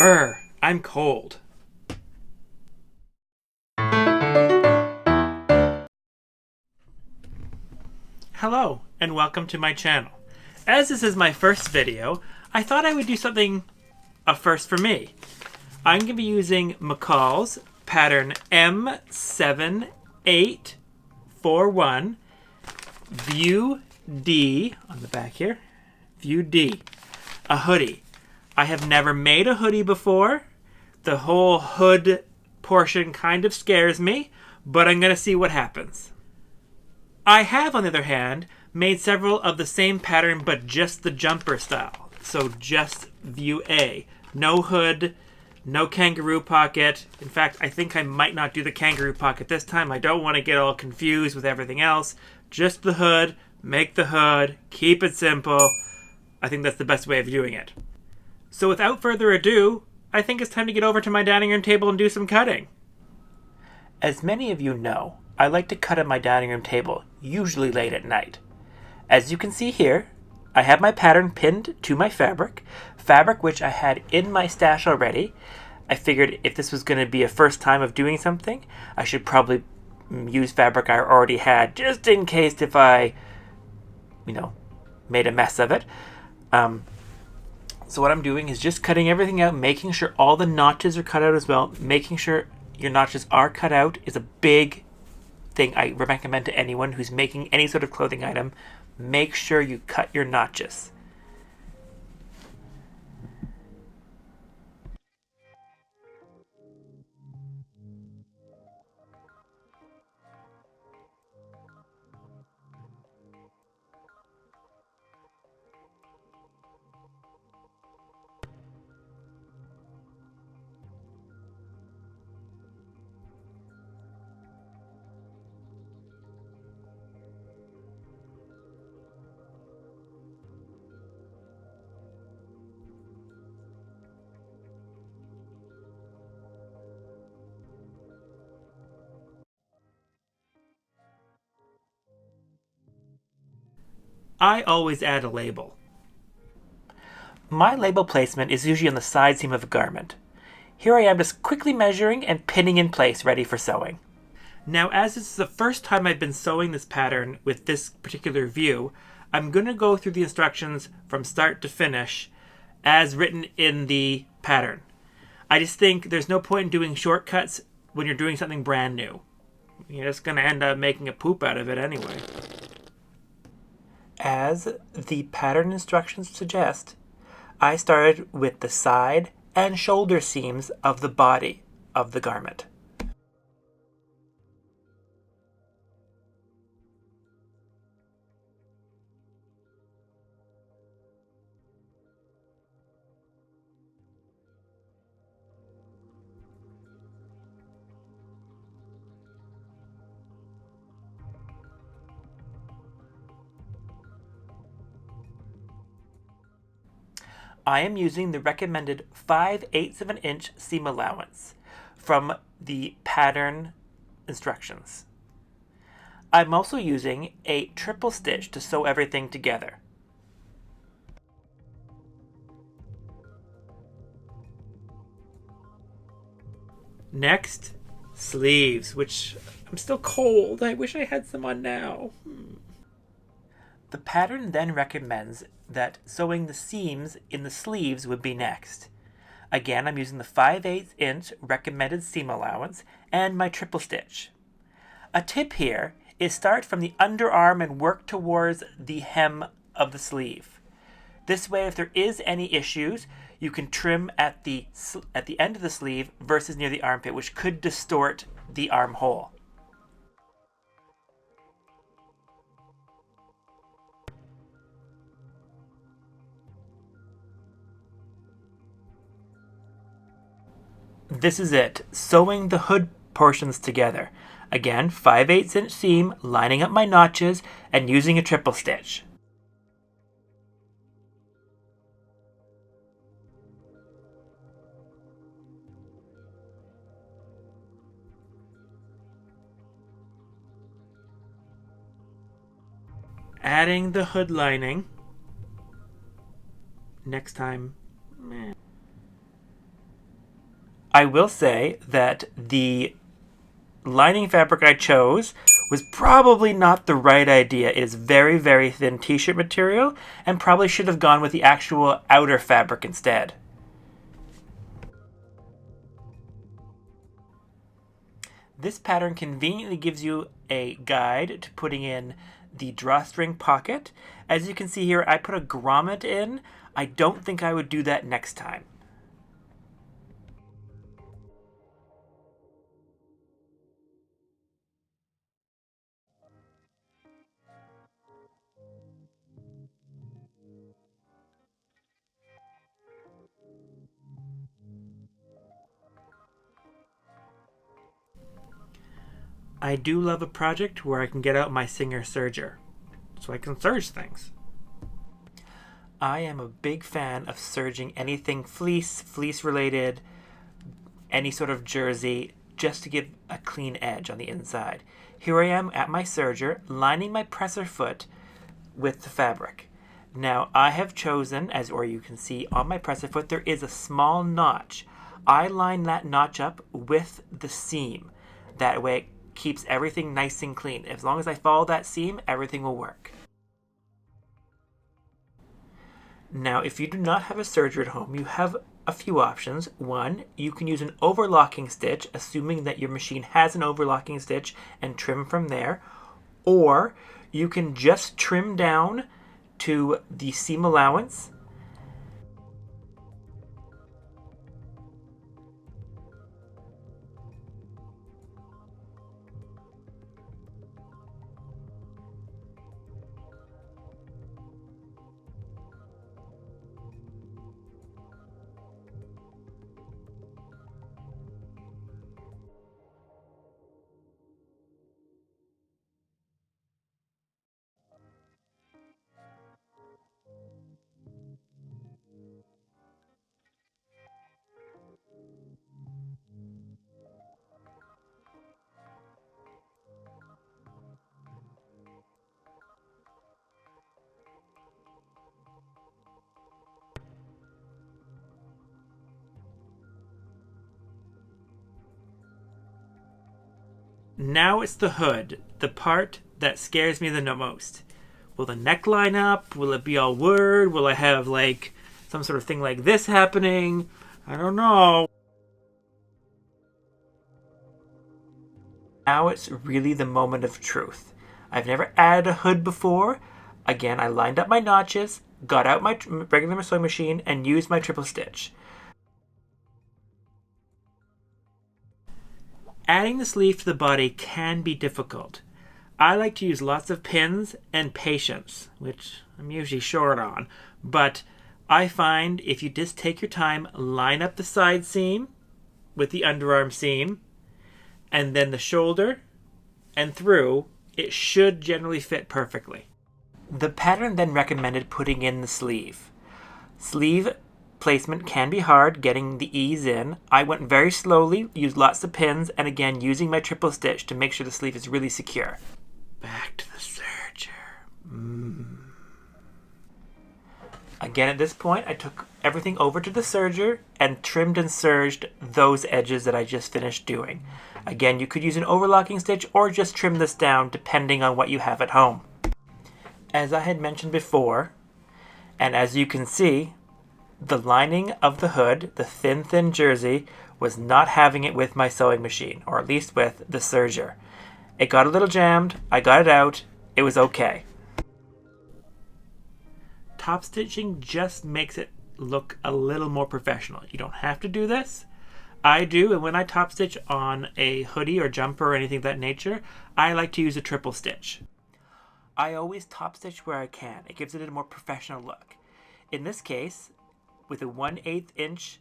I'm cold. Hello, and welcome to my channel. As this is my first video, I thought I would do something a first for me. I'm going to be using McCall's pattern M7841 View D on the back here. View D. A hoodie. I have never made a hoodie before. The whole hood portion kind of scares me, but I'm going to see what happens. I have, on the other hand, made several of the same pattern, but just the jumper style. So just View A. No hood, no kangaroo pocket. In fact, I think I might not do the kangaroo pocket this time. I don't want to get all confused with everything else. Just the hood, make the hood, keep it simple. I think that's the best way of doing it. So without further ado, I think it's time to get over to my dining room table and do some cutting. As many of you know, I like to cut at my dining room table, usually late at night. As you can see here, I have my pattern pinned to my fabric which I had in my stash already. I figured if this was going to be a first time of doing something, I should probably use fabric I already had, just in case if I, made a mess of it. So what I'm doing is just cutting everything out, making sure all the notches are cut out as well. Making sure your notches are cut out is a big thing I recommend to anyone who's making any sort of clothing item. Make sure you cut your notches. I always add a label. My label placement is usually on the side seam of a garment. Here I am just quickly measuring and pinning in place, ready for sewing. Now, as this is the first time I've been sewing this pattern with this particular view, I'm going to go through the instructions from start to finish as written in the pattern. I just think there's no point in doing shortcuts when you're doing something brand new. You're just going to end up making a poop out of it anyway. As the pattern instructions suggest, I started with the side and shoulder seams of the body of the garment. I am using the recommended 5/8 of an inch seam allowance from the pattern instructions. I'm also using a triple stitch to sew everything together. Next, sleeves, which I'm still cold. I wish I had some on now. The pattern then recommends that sewing the seams in the sleeves would be next. Again, I'm using the 5/8 inch recommended seam allowance and my triple stitch. A tip here is start from the underarm and work towards the hem of the sleeve. This way, if there is any issues, you can trim at the end of the sleeve versus near the armpit, which could distort the armhole. This is it, sewing the hood portions together. Again, 5/8 inch seam, lining up my notches, and using a triple stitch. Adding the hood lining. Next time, I will say that the lining fabric I chose was probably not the right idea. It is very, very thin t-shirt material and probably should have gone with the actual outer fabric instead. This pattern conveniently gives you a guide to putting in the drawstring pocket. As you can see here, I put a grommet in. I don't think I would do that next time. I do love a project where I can get out my Singer serger, so I can serge things. I am a big fan of serging anything fleece related, any sort of jersey, just to give a clean edge on the inside. Here I am at my serger, lining my presser foot with the fabric. Now I have chosen, or you can see on my presser foot, there is a small notch. I line that notch up with the seam. That way it keeps everything nice and clean. As long as I follow that seam, everything will work. Now, if you do not have a serger at home, you have a few options. One, you can use an overlocking stitch, assuming that your machine has an overlocking stitch, and trim from there. Or you can just trim down to the seam allowance. Now it's the hood, the part that scares me the most. Will the neck line up? Will it be all word? Will I have like some sort of thing like this happening? I don't know. Now it's really the moment of truth. I've never added a hood before. Again, I lined up my notches, got out my regular sewing machine, and used my triple stitch. Adding the sleeve to the body can be difficult. I like to use lots of pins and patience, which I'm usually short on, but I find if you just take your time, line up the side seam with the underarm seam, and then the shoulder and through, it should generally fit perfectly. The pattern then recommended putting in the sleeve. Sleeve placement can be hard, getting the ease in. I went very slowly, used lots of pins, and again using my triple stitch to make sure the sleeve is really secure. Back to the serger. Again, at this point, I took everything over to the serger and trimmed and serged those edges that I just finished doing. Again, you could use an overlocking stitch or just trim this down depending on what you have at home. As I had mentioned before, and as you can see, the lining of the hood, the thin jersey, was not having it with my sewing machine, or at least with the serger. It got a little jammed, I got it out, it was okay. Top stitching just makes it look a little more professional. You don't have to do this. I do, and when I top stitch on a hoodie or jumper or anything of that nature, I like to use a triple stitch. I always top stitch where I can. It gives it a more professional look. In this case, with a 1/8 inch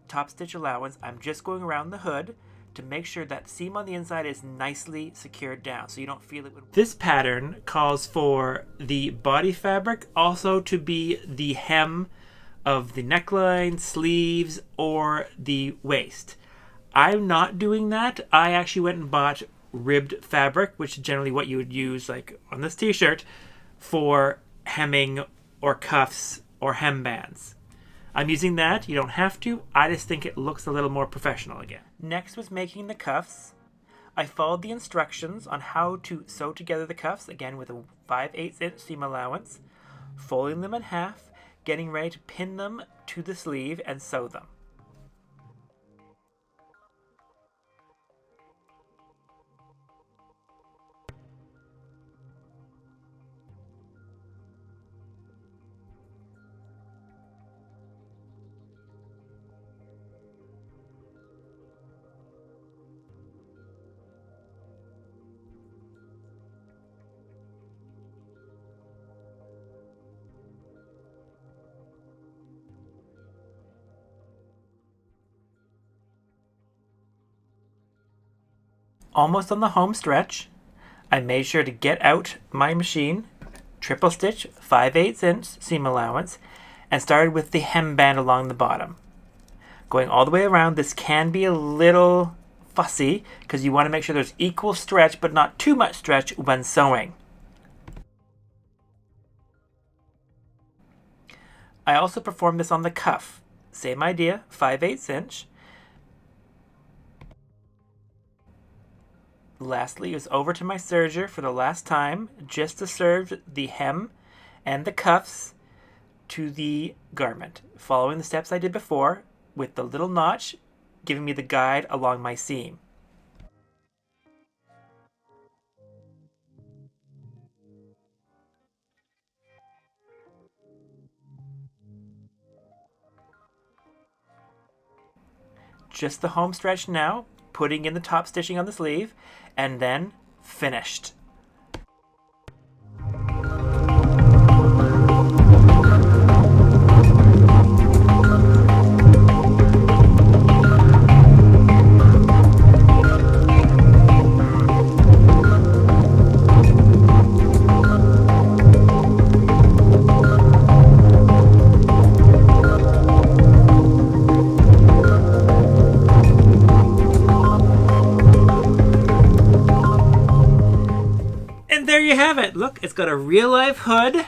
top stitch allowance, I'm just going around the hood to make sure that seam on the inside is nicely secured down so you don't feel it. This pattern calls for the body fabric also to be the hem of the neckline, sleeves, or the waist. I'm not doing that. I actually went and bought ribbed fabric, which is generally what you would use like on this t-shirt for hemming or cuffs or hem bands. I'm using that. You don't have to. I just think it looks a little more professional again. Next was making the cuffs. I followed the instructions on how to sew together the cuffs, again with a 5/8 inch seam allowance, folding them in half, getting ready to pin them to the sleeve and sew them. Almost on the home stretch, I made sure to get out my machine, triple stitch 5/8 inch seam allowance, and started with the hem band along the bottom. Going all the way around, this can be a little fussy because you want to make sure there's equal stretch but not too much stretch when sewing. I also performed this on the cuff. Same idea, 5/8 inch. Lastly, it was over to my serger for the last time, just to serve the hem and the cuffs to the garment, following the steps I did before with the little notch giving me the guide along my seam. Just the home stretch now, putting in the top stitching on the sleeve, and then finished. There you have it. Look, it's got a real life hood.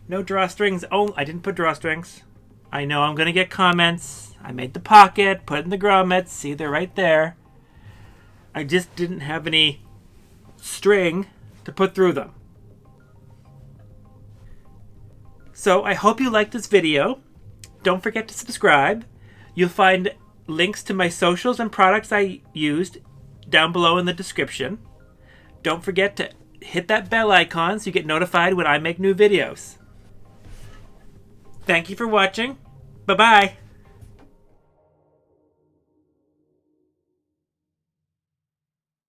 No drawstrings. Oh, I didn't put drawstrings. I know I'm going to get comments. I made the pocket, put in the grommets. See, they're right there. I just didn't have any string to put through them. So I hope you liked this video. Don't forget to subscribe. You'll find links to my socials and products I used down below in the description. Don't forget to hit that bell icon so you get notified when I make new videos. Thank you for watching. Bye-bye.